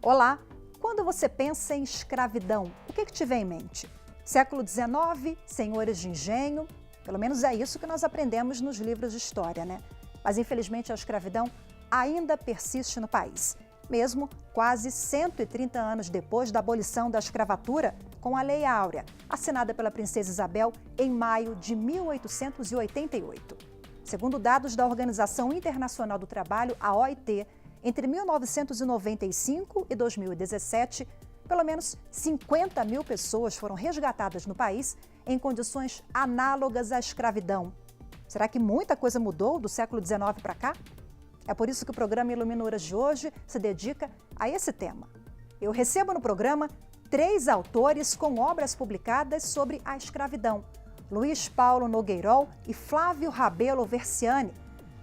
Olá! Quando você pensa em escravidão, o que te vem em mente? Século XIX, senhores de engenho? Pelo menos é isso que nós aprendemos nos livros de história, né? Mas infelizmente a escravidão ainda persiste no país, mesmo quase 130 anos depois da abolição da escravatura com a Lei Áurea, assinada pela princesa Isabel em maio de 1888. Segundo dados da Organização Internacional do Trabalho, a OIT, entre 1995 e 2017, pelo menos 50 mil pessoas foram resgatadas no país em condições análogas à escravidão. Será que muita coisa mudou do século XIX para cá? É por isso que o programa Iluminuras de hoje se dedica a esse tema. Eu recebo no programa 3 autores com obras publicadas sobre a escravidão: Luiz Paulo Nogueirol e Flávio Rabelo Versiani,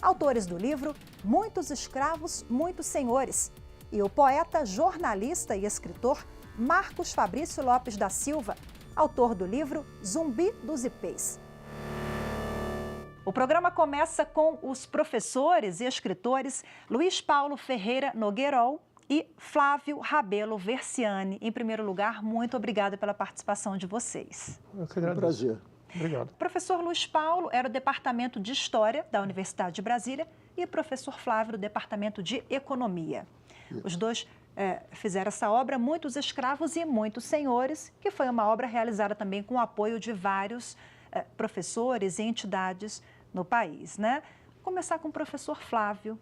autores do livro Muitos Escravos, Muitos Senhores, e o poeta, jornalista e escritor Marcos Fabrício Lopes da Silva, autor do livro Zumbi dos Ipês. O programa começa com os professores e escritores Luiz Paulo Ferreira Nogueirol e Flávio Rabelo Versiani. Em primeiro lugar, muito obrigada pela participação de vocês. Eu que agradeço. Prazer. Obrigado. O professor Luiz Paulo era do Departamento de História da Universidade de Brasília e o professor Flávio do Departamento de Economia. Os dois fizeram essa obra, Muitos Escravos e Muitos Senhores, que foi uma obra realizada também com o apoio de vários professores e entidades no país, né? Vou começar com o professor Flávio.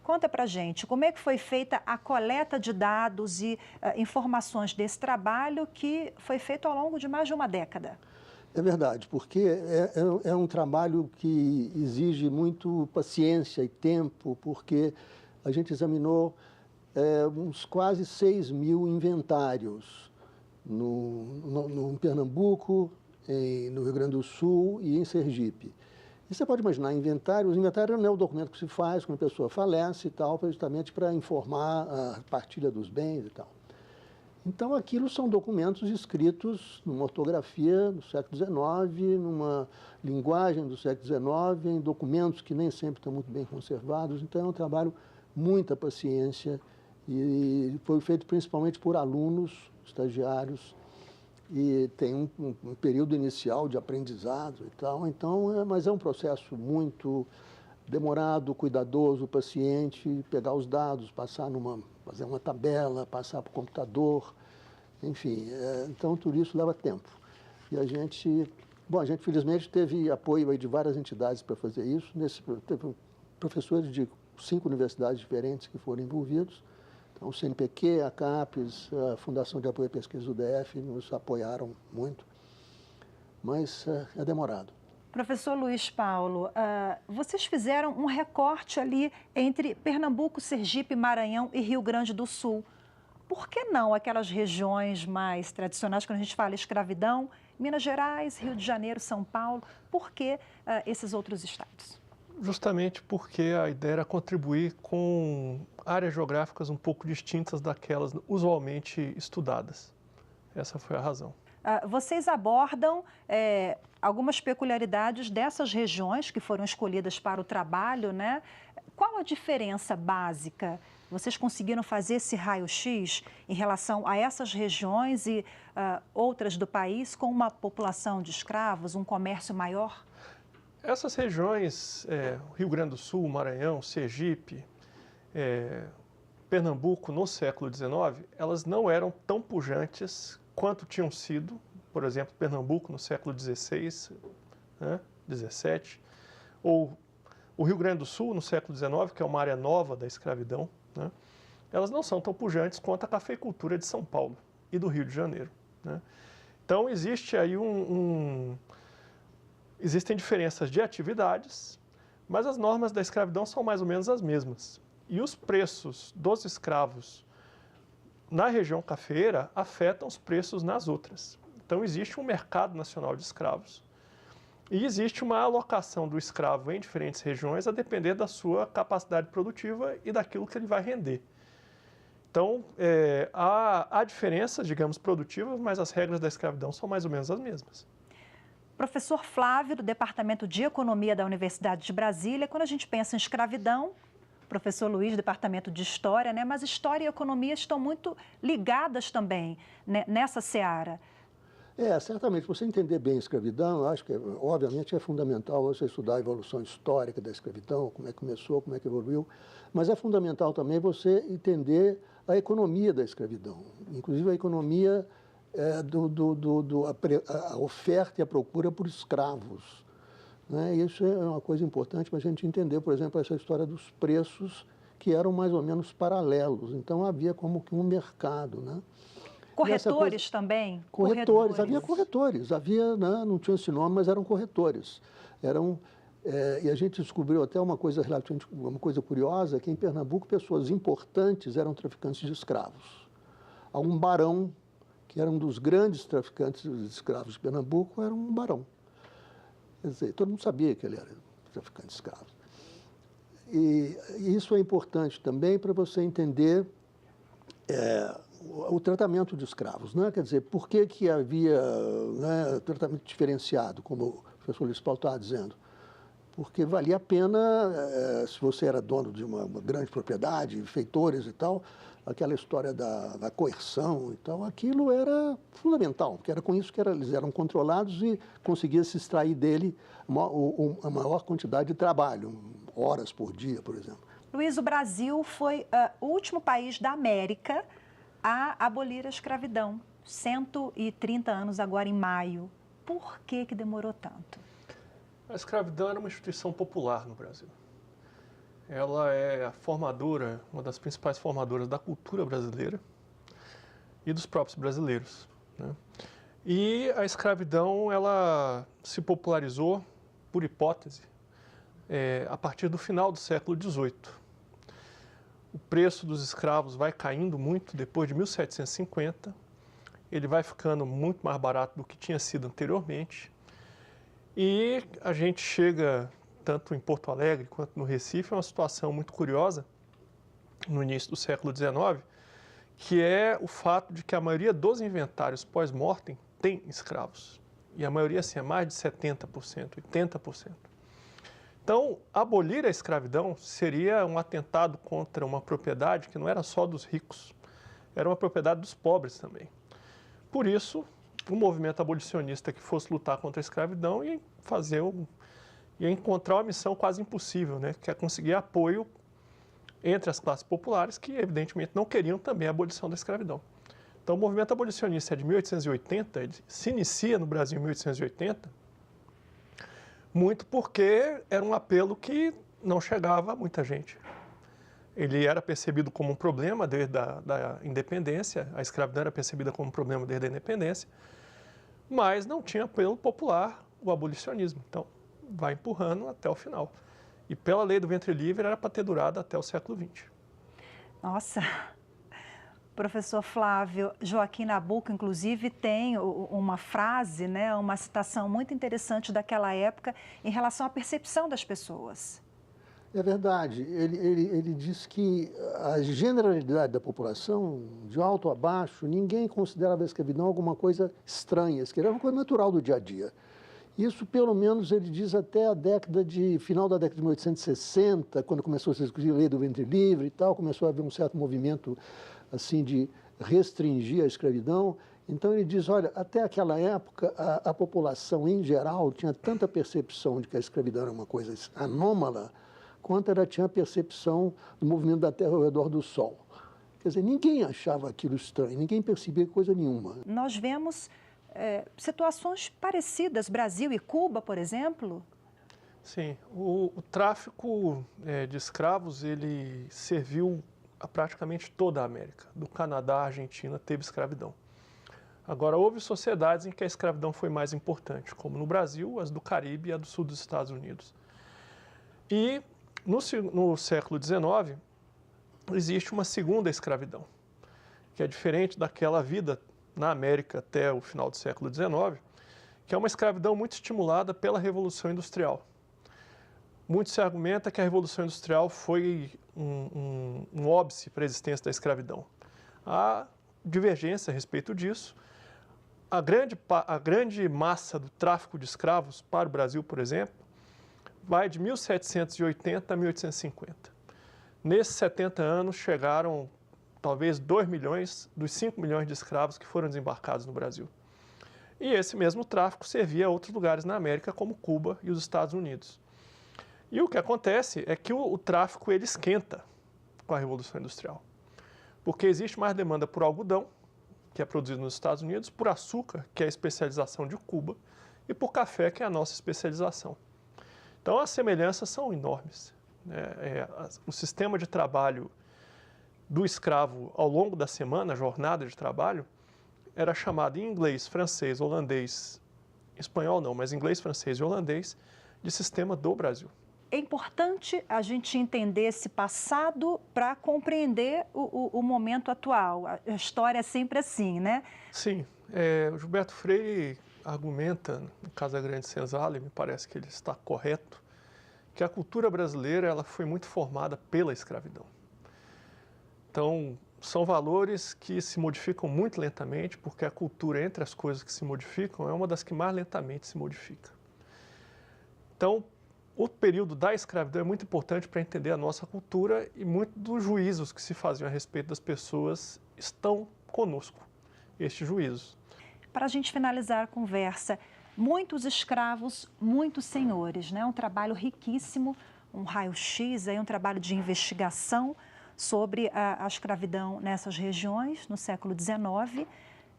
Conta pra gente como é que foi feita a coleta de dados e informações desse trabalho que foi feito ao longo de mais de uma década. É verdade, porque é um trabalho que exige muito paciência e tempo, porque a gente examinou uns quase 6 mil inventários no Pernambuco, no Rio Grande do Sul e em Sergipe. E você pode imaginar, o inventário não é o documento que se faz quando a pessoa falece e tal, justamente para informar a partilha dos bens e tal. Então, aquilo são documentos escritos numa ortografia do século XIX, numa linguagem do século XIX, em documentos que nem sempre estão muito bem conservados. Então, é um trabalho, muita paciência, e foi feito principalmente por alunos, estagiários, e tem um período inicial de aprendizado e tal. Então, mas é um processo muito demorado, cuidadoso, paciente, pegar os dados, fazer uma tabela, passar para o computador, enfim. Então, tudo isso leva tempo. E a gente felizmente teve apoio aí de várias entidades para fazer isso. Teve professores de 5 universidades diferentes que foram envolvidos. Então, o CNPq, a CAPES, a Fundação de Apoio à Pesquisa do DF nos apoiaram muito, mas é demorado. Professor Luiz Paulo, vocês fizeram um recorte ali entre Pernambuco, Sergipe, Maranhão e Rio Grande do Sul. Por que não aquelas regiões mais tradicionais, quando a gente fala escravidão, Minas Gerais, Rio de Janeiro, São Paulo? Por que esses outros estados? Justamente porque a ideia era contribuir com áreas geográficas um pouco distintas daquelas usualmente estudadas. Essa foi a razão. Vocês abordam algumas peculiaridades dessas regiões que foram escolhidas para o trabalho, né? Qual a diferença básica? Vocês conseguiram fazer esse raio-x em relação a essas regiões e outras do país com uma população de escravos, um comércio maior? Essas regiões, Rio Grande do Sul, Maranhão, Sergipe, Pernambuco, no século XIX, elas não eram tão pujantes quanto tinham sido, por exemplo, Pernambuco no século XVI, né, XVII, ou o Rio Grande do Sul no século XIX, que é uma área nova da escravidão, né, elas não são tão pujantes quanto a cafeicultura de São Paulo e do Rio de Janeiro, né. Então, existe aí existem diferenças de atividades, mas as normas da escravidão são mais ou menos as mesmas. E os preços dos escravos na região cafeeira afetam os preços nas outras. Então, existe um mercado nacional de escravos e existe uma alocação do escravo em diferentes regiões a depender da sua capacidade produtiva e daquilo que ele vai render. Então, há diferenças, digamos, produtivas, mas as regras da escravidão são mais ou menos as mesmas. Professor Flávio, do Departamento de Economia da Universidade de Brasília, quando a gente pensa em escravidão, professor Luiz, do Departamento de História, né? Mas História e Economia estão muito ligadas também, né, nessa seara. Certamente. Você entender bem a escravidão, eu acho que, obviamente, é fundamental você estudar a evolução histórica da escravidão, como é que começou, como é que evoluiu, mas é fundamental também você entender a economia da escravidão, inclusive a economia a oferta e a procura por escravos. Né? Isso é uma coisa importante para a gente entender, por exemplo, essa história dos preços que eram mais ou menos paralelos. Então, havia como que um mercado, né? Corretores também? Corretores, havia corretores, né, não tinha esse nome, mas eram corretores. E a gente descobriu até uma coisa curiosa, que em Pernambuco pessoas importantes eram traficantes de escravos. Há um barão, que era um dos grandes traficantes de escravos de Pernambuco, era um barão. Quer dizer, todo mundo sabia que ele era traficante de escravos. E isso é importante também para você entender o tratamento de escravos, né? Quer dizer, por que havia, né, tratamento diferenciado, como o professor Luiz Paulo estava dizendo? Porque valia a pena, se você era dono de uma grande propriedade, feitores e tal, aquela história da coerção e tal, aquilo era fundamental, porque era com isso que eles eram controlados e conseguia se extrair dele a maior quantidade de trabalho, horas por dia, por exemplo. Luiz, o Brasil foi o último país da América a abolir a escravidão. 130 anos agora em maio. Por que demorou tanto? A escravidão era uma instituição popular no Brasil. Ela é a formadora, uma das principais formadoras da cultura brasileira e dos próprios brasileiros, né? E a escravidão, ela se popularizou, por hipótese, a partir do final do século XVIII. O preço dos escravos vai caindo muito depois de 1750, ele vai ficando muito mais barato do que tinha sido anteriormente, e a gente chega, tanto em Porto Alegre quanto no Recife, a uma situação muito curiosa, no início do século XIX, que é o fato de que a maioria dos inventários pós-mortem tem escravos. E a maioria, assim, é mais de 70%, 80%. Então, abolir a escravidão seria um atentado contra uma propriedade que não era só dos ricos, era uma propriedade dos pobres também. Por isso, o movimento abolicionista que fosse lutar contra a escravidão ia encontrar uma missão quase impossível, né? Que é conseguir apoio entre as classes populares que, evidentemente, não queriam também a abolição da escravidão. Então, o movimento abolicionista é de 1880, ele se inicia no Brasil em 1880, muito porque era um apelo que não chegava a muita gente. Ele era percebido como um problema desde a independência, a escravidão era percebida como um problema desde a independência, mas não tinha apelo popular o abolicionismo. Então, vai empurrando até o final. E pela lei do ventre livre era para ter durado até o século XX. Nossa! Professor Flávio, Joaquim Nabuco, inclusive, tem uma frase, né, uma citação muito interessante daquela época em relação à percepção das pessoas. É verdade. Ele diz que a generalidade da população, de alto a baixo, ninguém considerava a escravidão alguma coisa estranha, que era uma coisa natural do dia a dia. Isso, pelo menos, ele diz até final da década de 1860, quando começou a se discutir a lei do ventre livre e tal, começou a haver um certo movimento assim de restringir a escravidão. Então ele diz, olha, até aquela época a população em geral tinha tanta percepção de que a escravidão era uma coisa anômala, quanto ela tinha a percepção do movimento da Terra ao redor do Sol. Quer dizer, ninguém achava aquilo estranho, ninguém percebia coisa nenhuma. Nós vemos situações parecidas, Brasil e Cuba, por exemplo. Sim, o tráfico de escravos, ele serviu a praticamente toda a América. Do Canadá à Argentina teve escravidão. Agora, houve sociedades em que a escravidão foi mais importante, como no Brasil, as do Caribe e a do sul dos Estados Unidos. E no século XIX, existe uma segunda escravidão, que é diferente daquela vida na América até o final do século XIX, que é uma escravidão muito estimulada pela Revolução Industrial. Muito se argumenta que a Revolução Industrial foi um óbice para a existência da escravidão. Há divergência a respeito disso. A grande massa do tráfico de escravos para o Brasil, por exemplo, vai de 1780 a 1850. Nesses 70 anos chegaram talvez 2 milhões dos 5 milhões de escravos que foram desembarcados no Brasil. E esse mesmo tráfico servia a outros lugares na América, como Cuba e os Estados Unidos. E o que acontece é que o tráfico ele esquenta com a Revolução Industrial, porque existe mais demanda por algodão, que é produzido nos Estados Unidos, por açúcar, que é a especialização de Cuba, e por café, que é a nossa especialização. Então, as semelhanças são enormes. O sistema de trabalho do escravo ao longo da semana, a jornada de trabalho, era chamado em inglês, francês, holandês, espanhol não, mas inglês, francês e holandês, de sistema do Brasil. É importante a gente entender esse passado para compreender o momento atual. A história é sempre assim, né? Sim. O Gilberto Freire argumenta, no Casa Grande Senzala, e me parece que ele está correto, que a cultura brasileira ela foi muito formada pela escravidão. Então, são valores que se modificam muito lentamente, porque a cultura, entre as coisas que se modificam, é uma das que mais lentamente se modifica. Então, o período da escravidão é muito importante para entender a nossa cultura e muitos dos juízos que se faziam a respeito das pessoas estão conosco, estes juízos. Para a gente finalizar a conversa, muitos escravos, muitos senhores, né? Um trabalho riquíssimo, um raio-x, um trabalho de investigação sobre a escravidão nessas regiões no século XIX.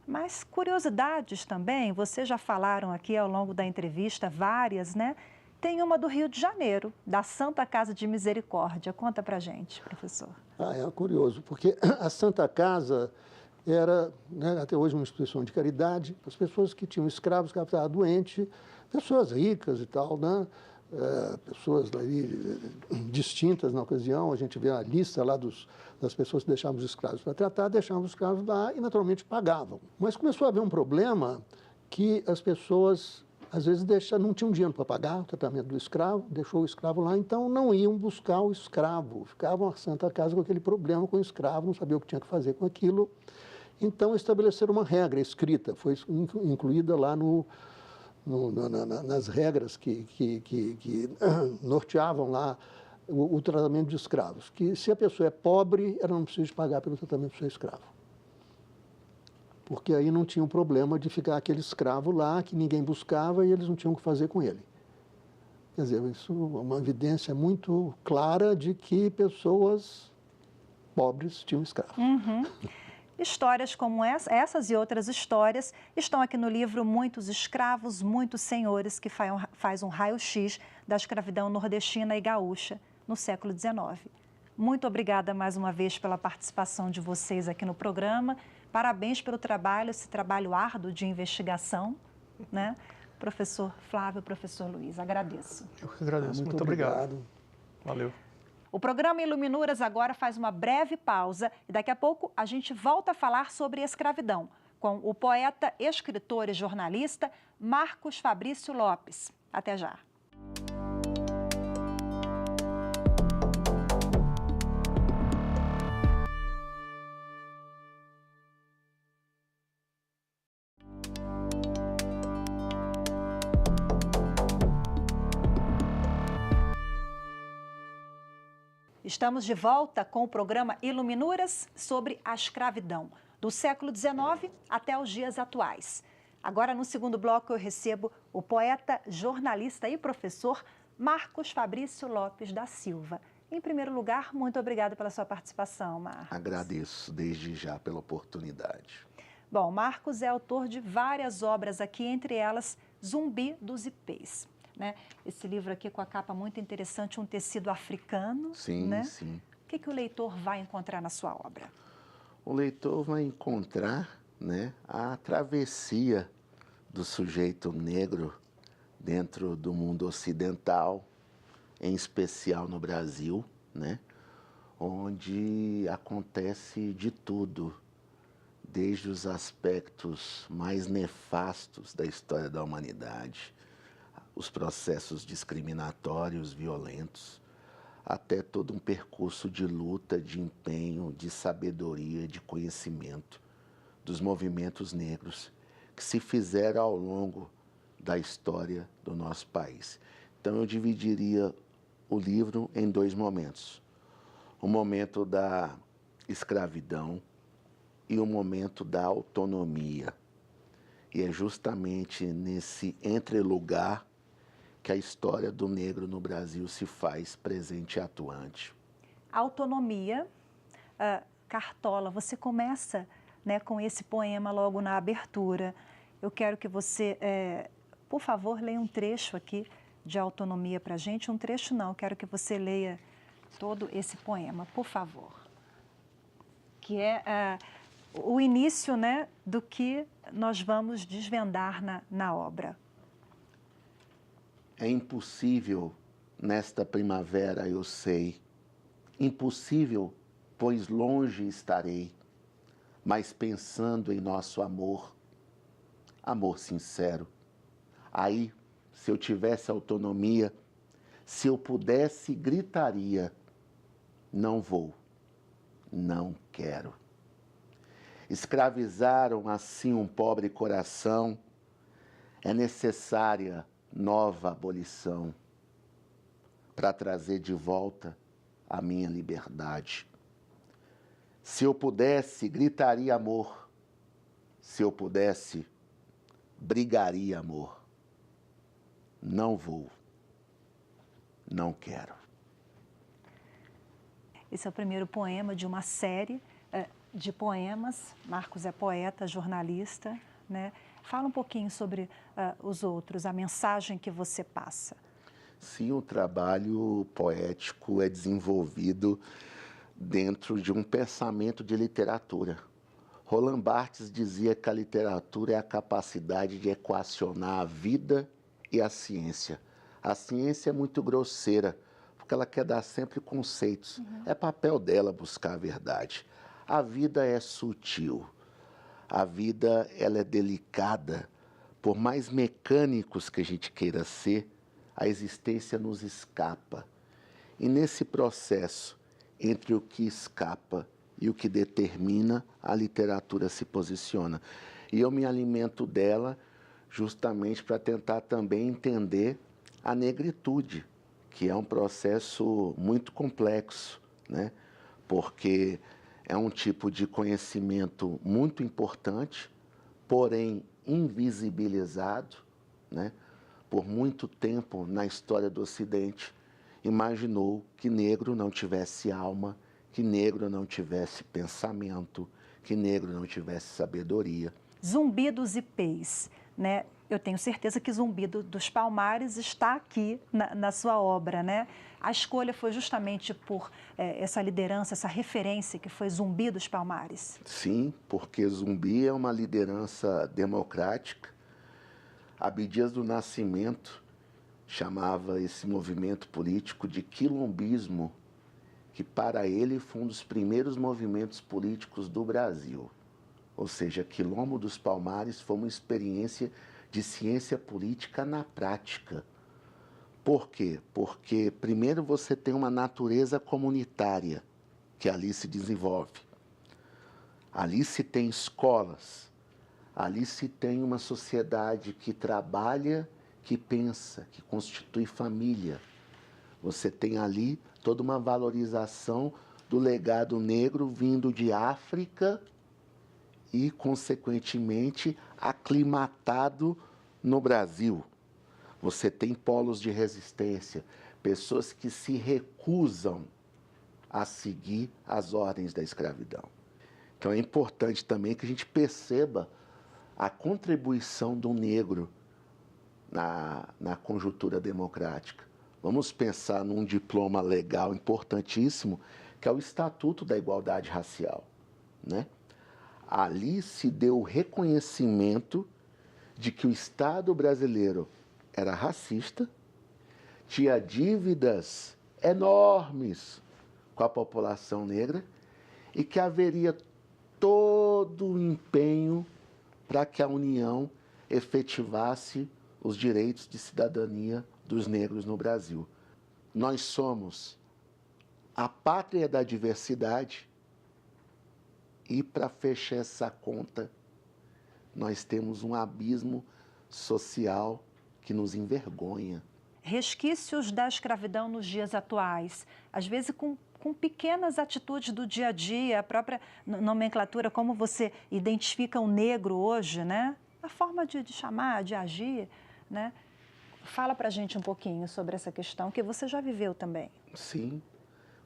Mas curiosidades também, vocês já falaram aqui ao longo da entrevista várias, né? Tem uma do Rio de Janeiro, da Santa Casa de Misericórdia. Conta pra gente, professor. É curioso, porque a Santa Casa era, né, até hoje, uma instituição de caridade. As pessoas que tinham escravos, que estavam doentes, pessoas ricas e tal, né? Pessoas ali, distintas na ocasião. A gente vê a lista lá das pessoas que deixavam os escravos para tratar, deixavam os escravos lá e, naturalmente, pagavam. Mas começou a haver um problema que as pessoas às vezes não tinham dinheiro para pagar o tratamento do escravo, deixou o escravo lá, então não iam buscar o escravo. Ficavam na Santa Casa com aquele problema com o escravo, não sabiam o que tinha que fazer com aquilo. Então estabeleceram uma regra escrita, foi incluída lá nas regras que norteavam lá o tratamento de escravos, que se a pessoa é pobre, ela não precisa pagar pelo tratamento do seu escravo. Porque aí não tinha o problema de ficar aquele escravo lá que ninguém buscava e eles não tinham o que fazer com ele. Quer dizer, isso é uma evidência muito clara de que pessoas pobres tinham escravo. Uhum. Histórias como essas e outras histórias estão aqui no livro Muitos Escravos, Muitos Senhores, que faz um raio-x da escravidão nordestina e gaúcha no século XIX. Muito obrigada mais uma vez pela participação de vocês aqui no programa. Parabéns pelo trabalho, esse trabalho árduo de investigação, né? Professor Flávio, professor Luiz, agradeço. Eu que agradeço, muito obrigado. Valeu. O programa Iluminuras agora faz uma breve pausa e daqui a pouco a gente volta a falar sobre escravidão com o poeta, escritor e jornalista Marcos Fabrício Lopes. Até já. Estamos de volta com o programa Iluminuras sobre a escravidão, do século XIX até os dias atuais. Agora, no segundo bloco, eu recebo o poeta, jornalista e professor Marcos Fabrício Lopes da Silva. Em primeiro lugar, muito obrigada pela sua participação, Marcos. Agradeço desde já pela oportunidade. Bom, Marcos é autor de várias obras aqui, entre elas Zumbi dos Ipês. Né? Esse livro aqui com a capa muito interessante, um tecido africano. Sim, né? sim. O que o leitor vai encontrar na sua obra? O leitor vai encontrar, né, a travessia do sujeito negro dentro do mundo ocidental, em especial no Brasil, né, onde acontece de tudo, desde os aspectos mais nefastos da história da humanidade, os processos discriminatórios, violentos, até todo um percurso de luta, de empenho, de sabedoria, de conhecimento dos movimentos negros que se fizeram ao longo da história do nosso país. Então eu dividiria o livro em dois momentos. o momento da escravidão e o momento da autonomia. E é justamente nesse entrelugar que a história do negro no Brasil se faz presente e atuante. Autonomia, Cartola, você começa, né, com esse poema logo na abertura. Eu quero que você, por favor, leia um trecho aqui de Autonomia para a gente. Um trecho não, quero que você leia todo esse poema, por favor. Que é o início, né, do que nós vamos desvendar na obra. É impossível nesta primavera, eu sei. Impossível, pois longe estarei, mas pensando em nosso amor, amor sincero. Aí, se eu tivesse autonomia, se eu pudesse, gritaria: não vou, não quero. Escravizaram assim um pobre coração, é necessária nova abolição para trazer de volta a minha liberdade. Se eu pudesse, gritaria amor. Se eu pudesse, brigaria amor. Não vou, não quero. Esse é o primeiro poema de uma série de poemas. Marcos é poeta, jornalista, né? Fala um pouquinho sobre os outros, a mensagem que você passa. Sim, o trabalho poético é desenvolvido dentro de um pensamento de literatura. Roland Barthes dizia que a literatura é a capacidade de equacionar a vida e a ciência. A ciência é muito grosseira, porque ela quer dar sempre conceitos. É papel dela buscar a verdade. A vida é sutil. A vida, ela é delicada. Por mais mecânicos que a gente queira ser, a existência nos escapa. E nesse processo, entre o que escapa e o que determina, a literatura se posiciona. E eu me alimento dela justamente para tentar também entender a negritude, que é um processo muito complexo, né? Porque é um tipo de conhecimento muito importante, porém invisibilizado, né? Por muito tempo na história do Ocidente, imaginou que negro não tivesse alma, que negro não tivesse pensamento, que negro não tivesse sabedoria. Zumbi dos Ipês, né? Eu tenho certeza que Zumbi dos Palmares está aqui na sua obra, né? A escolha foi justamente por essa liderança, essa referência que foi Zumbi dos Palmares. Sim, porque Zumbi é uma liderança democrática. Abdias do Nascimento chamava esse movimento político de quilombismo, que para ele foi um dos primeiros movimentos políticos do Brasil. Ou seja, Quilombo dos Palmares foi uma experiência de ciência política na prática. Por quê? Porque primeiro você tem uma natureza comunitária que ali se desenvolve. Ali se tem escolas, ali se tem uma sociedade que trabalha, que pensa, que constitui família. Você tem ali toda uma valorização do legado negro vindo de África e, consequentemente, aclimatado no Brasil. Você tem polos de resistência, pessoas que se recusam a seguir as ordens da escravidão. Então é importante também que a gente perceba a contribuição do negro na conjuntura democrática. Vamos pensar num diploma legal importantíssimo, que é o Estatuto da Igualdade Racial, né? Ali se deu o reconhecimento de que o Estado brasileiro era racista, tinha dívidas enormes com a população negra e que haveria todo o empenho para que a União efetivasse os direitos de cidadania dos negros no Brasil. Nós somos a pátria da diversidade e, para fechar essa conta, nós temos um abismo social que nos envergonha. Resquícios da escravidão nos dias atuais, às vezes com com pequenas atitudes do dia a dia, a própria nomenclatura, como você identifica o negro hoje, né? A forma de chamar, de agir, né? Fala para a gente um pouquinho sobre essa questão, que você já viveu também. Sim.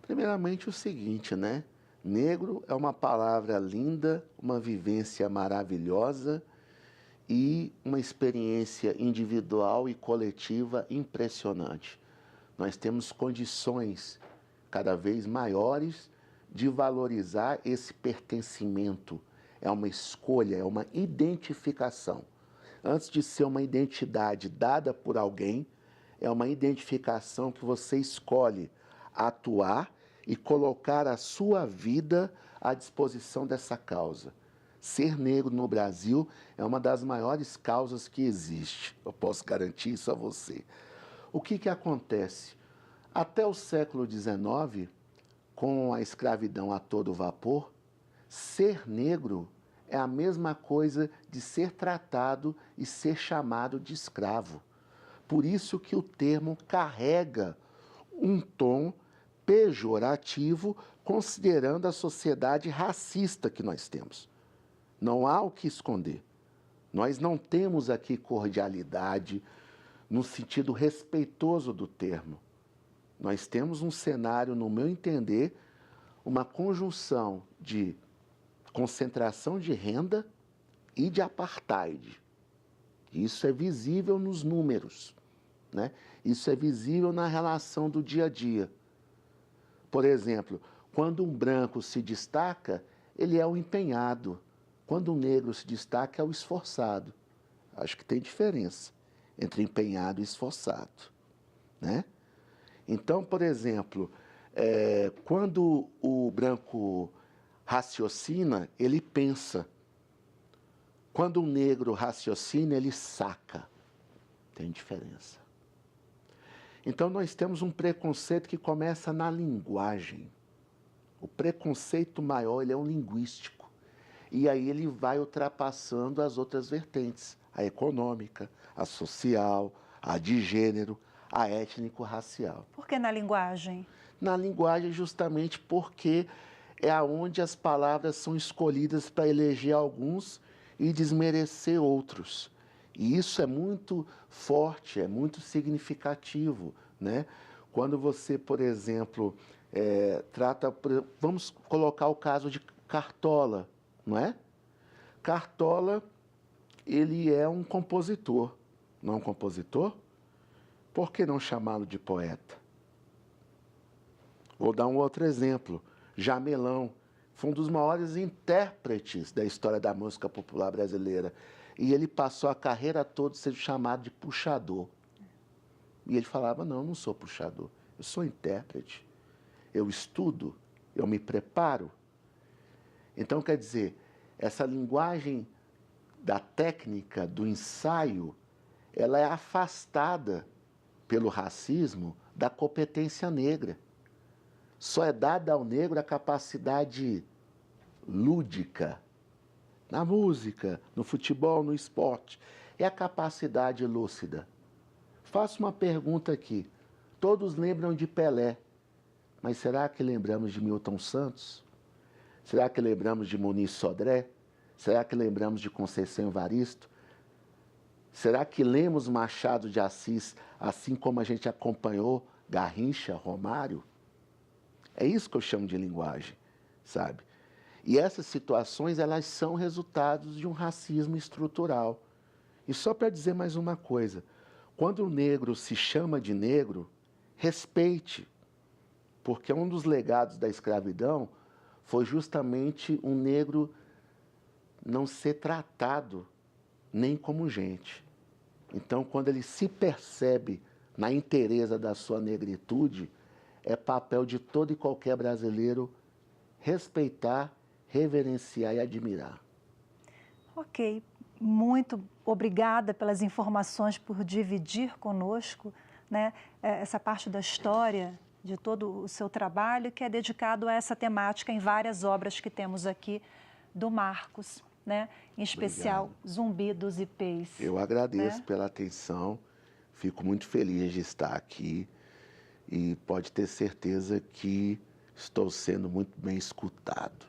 Primeiramente o seguinte, né? Negro é uma palavra linda, uma vivência maravilhosa e uma experiência individual e coletiva impressionante. Nós temos condições cada vez maiores de valorizar esse pertencimento. É uma escolha, é uma identificação. Antes de ser uma identidade dada por alguém, é uma identificação que você escolhe atuar e colocar a sua vida à disposição dessa causa. Ser negro no Brasil é uma das maiores causas que existe. Eu posso garantir isso a você. O que acontece? Até o século XIX, com a escravidão a todo vapor, ser negro é a mesma coisa de ser tratado e ser chamado de escravo. Por isso que o termo carrega um tom pejorativo, considerando a sociedade racista que nós temos. Não há o que esconder. Nós não temos aqui cordialidade no sentido respeitoso do termo. Nós temos um cenário, no meu entender, uma conjunção de concentração de renda e de apartheid. Isso é visível nos números, né? Isso é visível na relação do dia a dia. Por exemplo, quando um branco se destaca, ele é o empenhado. Quando um negro se destaca, é o esforçado. Acho que tem diferença entre empenhado e esforçado, né? Então, por exemplo, quando o branco raciocina, ele pensa. Quando o negro raciocina, ele saca. Tem diferença. Então, nós temos um preconceito que começa na linguagem. O preconceito maior, ele é um linguístico. E aí ele vai ultrapassando as outras vertentes. A econômica, a social, a de gênero, a étnico-racial. Por que na linguagem? Na linguagem, justamente porque é aonde as palavras são escolhidas para eleger alguns e desmerecer outros. E isso é muito forte, é muito significativo, né? Quando você, por exemplo, vamos colocar o caso de Cartola, não é? Cartola, ele é um compositor, não é um compositor? Por que não chamá-lo de poeta? Vou dar um outro exemplo. Jamelão foi um dos maiores intérpretes da história da música popular brasileira. E ele passou a carreira toda sendo chamado de puxador. E ele falava, não, eu não sou puxador, eu sou intérprete. Eu estudo, eu me preparo. Então, quer dizer, essa linguagem da técnica, do ensaio, ela é afastada pelo racismo da competência negra. Só é dada ao negro a capacidade lúdica, na música, no futebol, no esporte. É a capacidade lúcida. Faço uma pergunta aqui. Todos lembram de Pelé, mas será que lembramos de Milton Santos? Será que lembramos de Muniz Sodré? Será que lembramos de Conceição Evaristo? Será que lemos Machado de Assis, assim como a gente acompanhou Garrincha, Romário? É isso que eu chamo de linguagem, sabe? E essas situações, elas são resultados de um racismo estrutural. E só para dizer mais uma coisa, quando o negro se chama de negro, respeite, porque um dos legados da escravidão foi justamente um negro não ser tratado nem como gente. Então, quando ele se percebe na inteireza da sua negritude, é papel de todo e qualquer brasileiro respeitar, reverenciar e admirar. Ok, muito obrigada pelas informações, por dividir conosco, né, essa parte da história de todo o seu trabalho, que é dedicado a essa temática em várias obras que temos aqui do Marcos, né, em especial Obrigado. Zumbi dos Ipês. Eu agradeço, né? pela atenção, fico muito feliz de estar aqui e pode ter certeza que estou sendo muito bem escutado.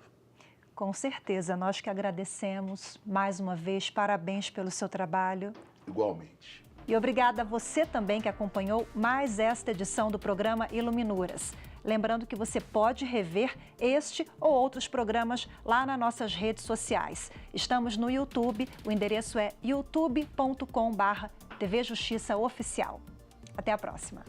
Com certeza, nós que agradecemos mais uma vez, parabéns pelo seu trabalho. Igualmente. E obrigada a você também que acompanhou mais esta edição do programa Iluminuras. Lembrando que você pode rever este ou outros programas lá nas nossas redes sociais. Estamos no YouTube, o endereço é youtube.com/TV Justiça Oficial. Até a próxima.